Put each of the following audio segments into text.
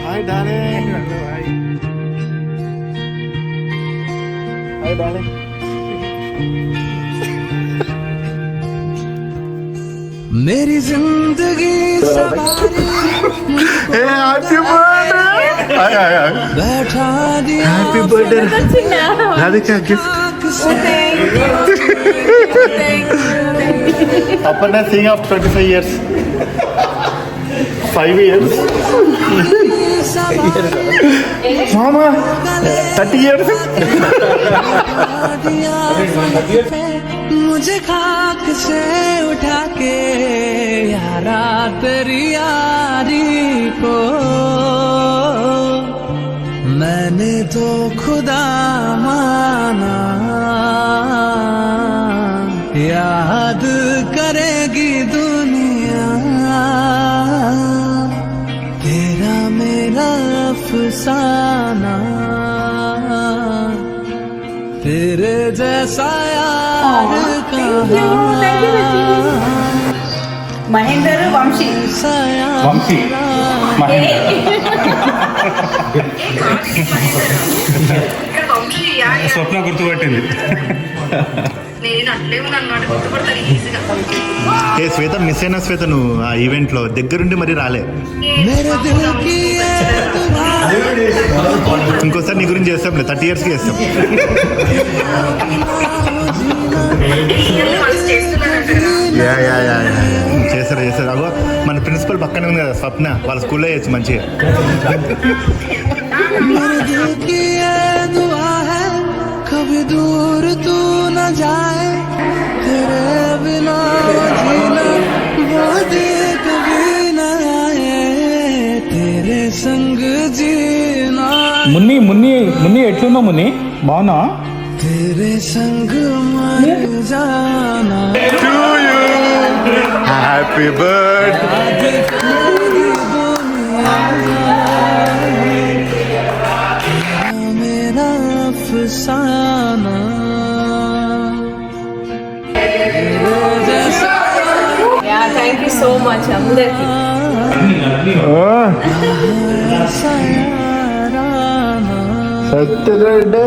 Hi darling. Hi darling. मेरी जिंदगी happy birthday. बैठा दिया happy birthday Radhika. Gift Appanna Singh of 25 years. 5 years. మామా 30 years. मुझे खाक से उठा के यारा तेरी यारी को मैंने तो खुदा माना, याद करेगी दुनिया तेरा मेरा अफसाना, तेरे जैसा यार మహేందర్ వంశీ వంశీ స్వప్న గుర్తుపట్టింది. ఏ శ్వేత, మిస్ అయినా శ్వేత నువ్వు ఆ ఈవెంట్ లో దగ్గరుండి మరి రాలే. ఇంకోసారి నీ గురించి చేస్తాంలే, 30 years కి చేస్తాం. చేస్తారు. అగో మన ప్రిన్సిపల్ పక్కనే ఉంది కదా స్వప్న, వాళ్ళ స్కూల్లో చేయొచ్చు మంచిగా. कभी दूर तू न जाए, तेरे बिना जीना वो दिन कभी न आए, तेरे संग जीना. మున్ని మున్ని మున్ని ఎట్లున్నావు మున్ని? బాగున్నా? तेरे संग मर जाना. Happy birthday. मेरा अफसाना. థ్యాంక్ యూ సో మచ్ అందరికి. సత్యరెడ్డి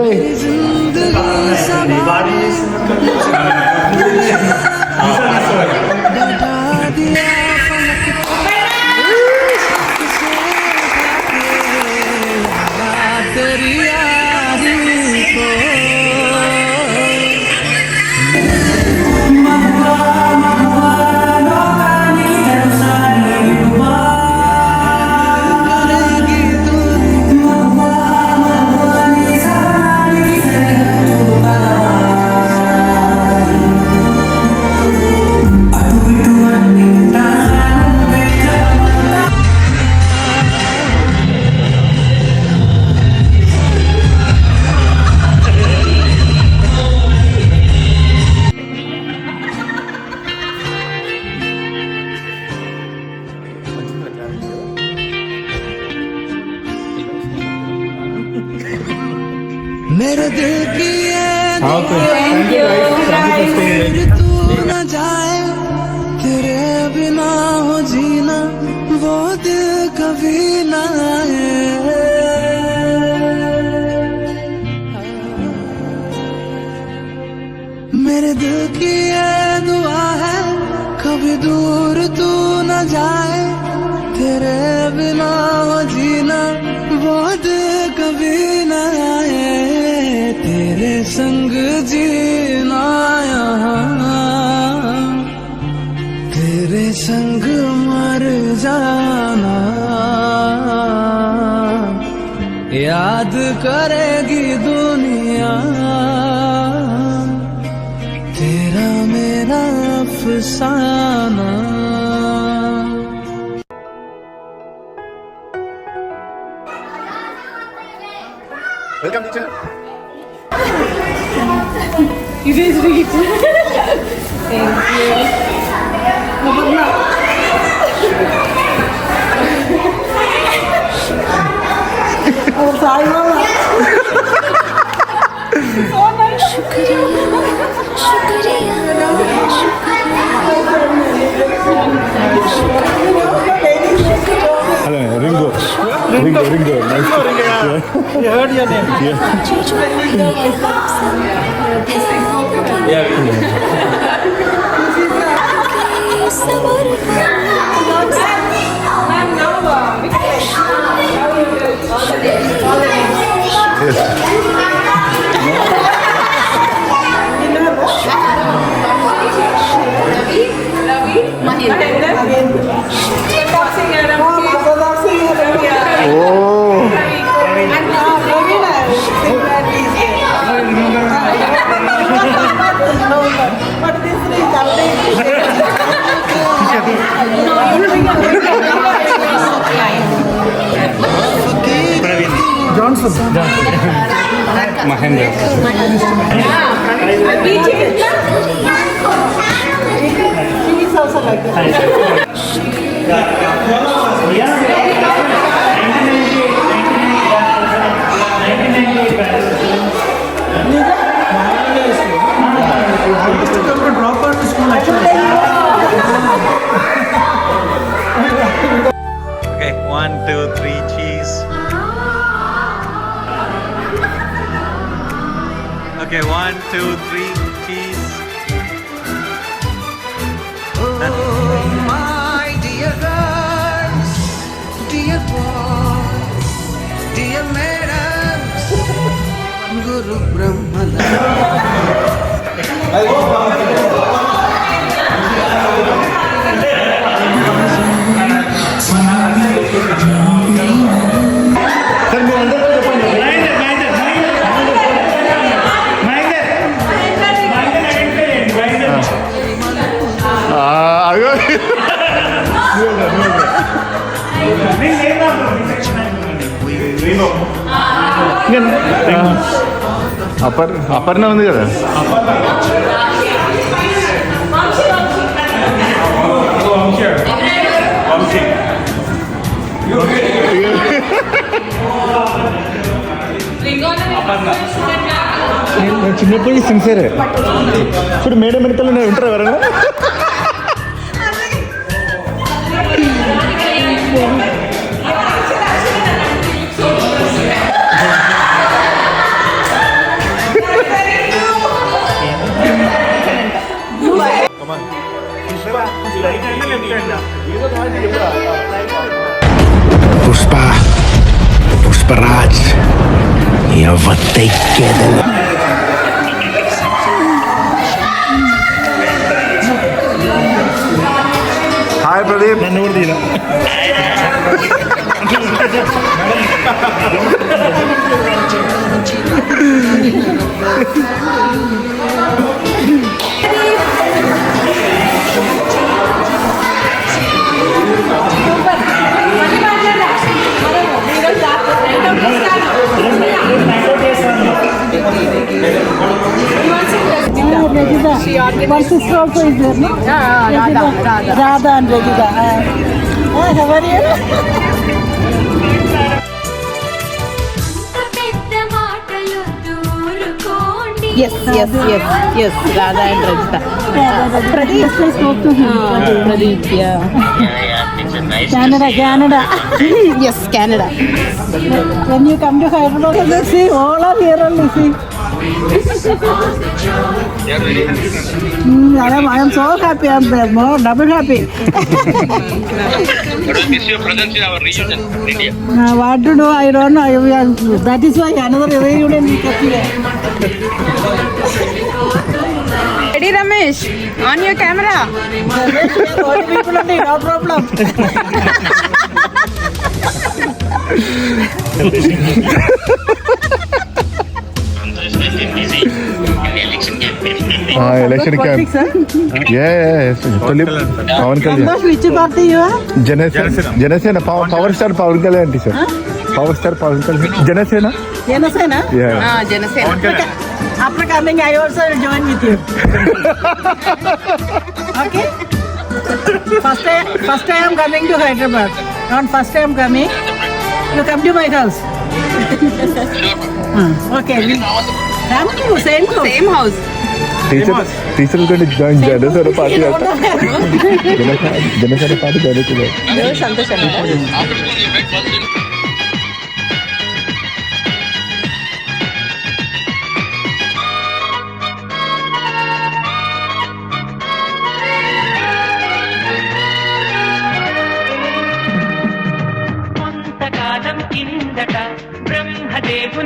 मेरे दिल की तू न जाए, तेरे बिना हो जीना वो दिल कभी न आए. मेरे दिल की ये दुआ है कभी दूर तू न जाए, तेरे बिना हो जीना वो दिल कभी न आए, तेरे संग जीना यहाँ, तेरे संग मर जाना, याद करेगी दुनिया तेरा मेरा अफसाना. Welcome teacher. It is reached. Thank you. Oh, sorry, Mama. So nice. शुक्रिया शुक्रिया అదే ring. Ringo. Nice. You heard your name. Oh. Johnson. Mahendra. He's also like that. Drop out to school. Okay, 1, 2, 3, cheese. Okay, 1, 2, 3, cheese. Oh, my dear girls, dear boys, dear madams, Guru Brahma. Sir, మీరు అందరూ చెప్పండి. అయ్యో అపర్ణ ఉంది కదా. నేను చిన్నప్పుడు సిన్సియరే. ఇప్పుడు madam వెనకాల నేను ఉంటారు ఎవరైనా. పుష్పరాజ్ ఎవత్తెక్కేదల హాయ్ ప్రదీప్. నన్ను కూడా తీరా. One sister also is there, no? Radha and Regina. How are you? Yes, Radha and Rajita. Pradeep, I spoke to him. Pradeep, yeah. Canada. Yes, Canada. When you come to Hyderabad, see, all are here only, see. I am so happy. I am more double happy. But we miss your presence in our region, India. What to do? I don't know. That is why another reunion we kept here. Ready, Ramesh? On your camera. People only, no problem. Busy in the election campaign. Election camp. Pawan Kalyan. Which party you are? Janasena. Power star Pawan Kalyan టీ sir. Power star Pawan Kalyan. Janasena. Janasena? Janasena. After coming, I also will join with you. Okay? First I am coming to Hyderabad. Not first time coming. You come to my house. Okay. Come to Same house. Teacher కూడా join Janasena party Janasena party join అవుతుంది. సంతోషం. After school, you make one thing.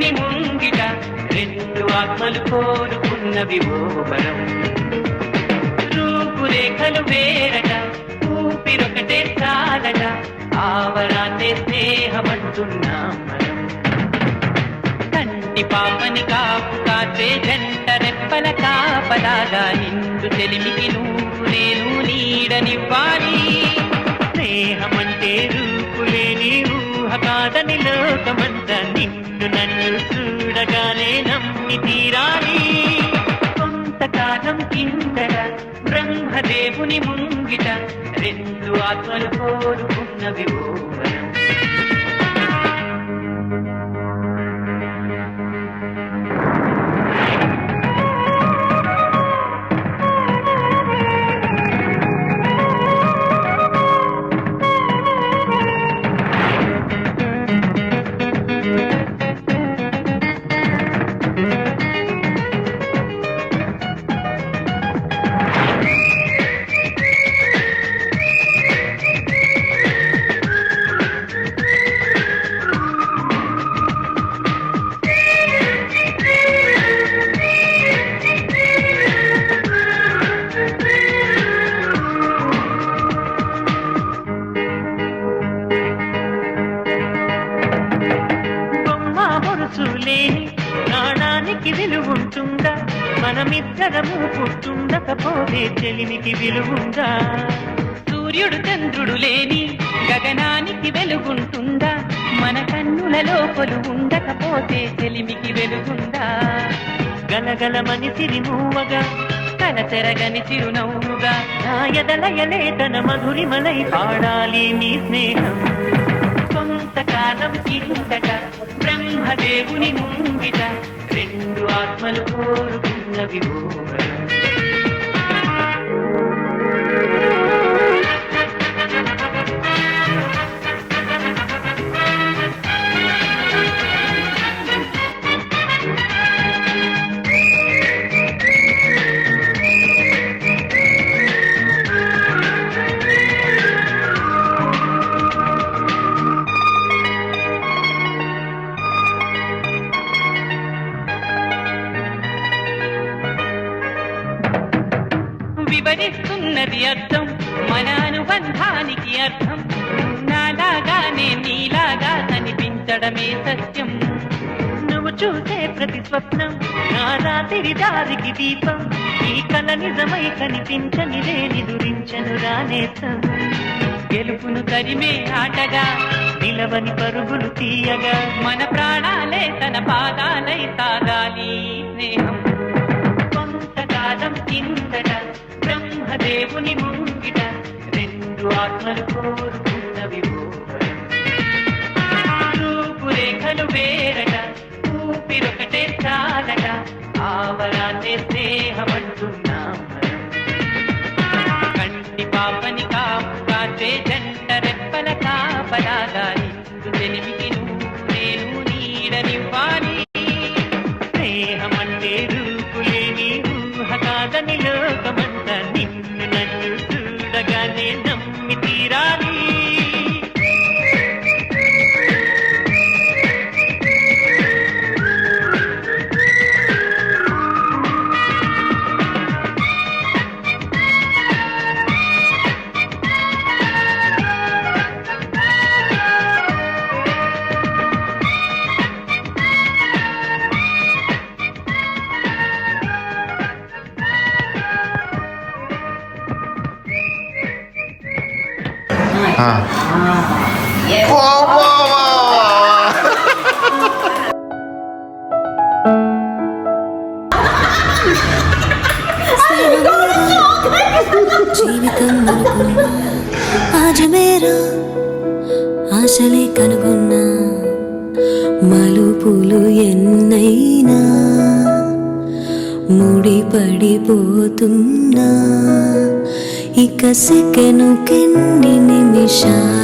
దేవుని ముంగిట రెండు ఆత్మలు కోరుకున్నవి ఓ వరం. రూపురేఖలు వేరట, ఊపిరొకటే చాలట, ఆవరాన్నే స్నేహమంటున్నాం మనం. కంటి పాపని కాపు కాచే జంట రెప్పల కాపలాగా నిండు చెలిమికి నువ్వు నేను నీడనివ్వాలి. స్నేహమంటే రూపులేని ఊహ కాదని లోకమంతా నిన్ను నన్ను చూడగానే నమ్మి తీరాలి. కొంతకాలం కిందట బ్రహ్మదేవుని ముంగిట రెండు ఆత్మలు కోరుకున్నవి ఓ వరం. నాణానికి విలువుంటుందా, మనమిద్దరము పుట్టుండకపోతే చెలిమికి విలువుందా? సూర్యుడు చంద్రుడు లేని గగనానికి వెలుగుంటుందా, మన కన్నులలో కొలు ఉండకపోతే చెలిమికి వెలుగుందా? గలగలమని సిరిమూవగా కలచెరగని చిరునవ్వుగా నా ఎదలయలే తన మధురిమలై పాడాలి నీ స్నేహం. కొంతకాలం కిందట బ్రహ్మదేవుని ముంగిట రెండు ఆత్మలు కోరుకున్నవి ఓ వరం. వివరిస్తున్నది అర్థం మన అనుబంధానికి అర్థం. నాలాగానే నీలాగా కనిపించడమే సత్యం. నువ్వు చూసే ప్రతి స్వప్నం నా రాత్రి దారికి దీపం. ఈ కల నిజమై కనిపించని నిదురించను రానేతం. గెలుపును తరిమే ఆటగా నిలవని పరుగులు తీయగా మన ప్రాణాలే తన పాదాలై సాగాలి స్నేహం. కొంతకాలం కిందట బ్రహ్మదేవుని ముంగిట రెండు ఆత్మలు కోరుకున్నవి ఓ వరం. రూపురేఖలు వేరట, ఊపిరొకటే చాలట, ఆవరాన్నే స్నేహమంటున్నాం మనం. కంటి పాపని కాపు కాచే జంట రెప్పల కాపలాగా నిండు చెలిమికి నువ్వు నేను నీడనివ్వాలి. స్నేహమంటే రూపులేని ఊహ కాదని లోకమంతా నిన్ను నన్ను చూడగానే నమ్మి తీరాలి. జీవితం అనుకున్నా ఆజమేరా ఆశలే కనుగొన్నా మలుపులు ఎన్నైనా ముడిపడిపోతున్నా ఇక సెకనుకెన్ని నిమిషాలు